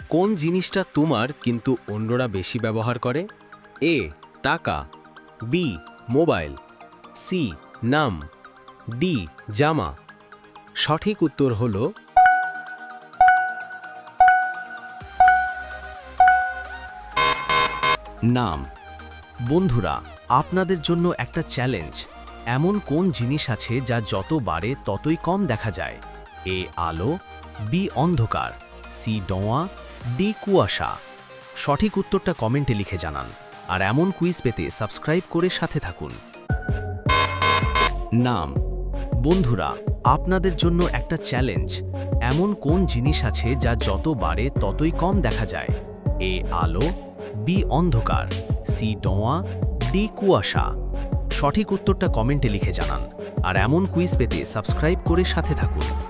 কোন জিনিসটা তোমার কিন্তু অন্যরা বেশি ব্যবহার করে? এ টাকা, বি মোবাইল, সি নাম, ডি জামা। সঠিক উত্তর হলো নাম। বন্ধুরা, আপনাদের জন্য একটা চ্যালেঞ্জ। এমন কোন জিনিস আছে যা যত বাড়ে ততই কম দেখা যায়? এ আলো, বি অন্ধকার, সি ডোঁয়া, ডি কুয়াশা। সঠিক উত্তরটা কমেন্টে লিখে জানান। আর এমন কুইজ পেতে সাবস্ক্রাইব করে সাথে থাকুন। নাম। বন্ধুরা, আপনাদের জন্য একটা চ্যালেঞ্জ। এমন কোন জিনিস আছে যা যত বাড়ে ততই কম দেখা যায়? এ আলো, বি অন্ধকার, সি ডোঁয়া, ডি কুয়াশা। সঠিক উত্তরটা কমেন্টে লিখে জানান। আর এমন কুইজ পেতে সাবস্ক্রাইব করে সাথে থাকুন।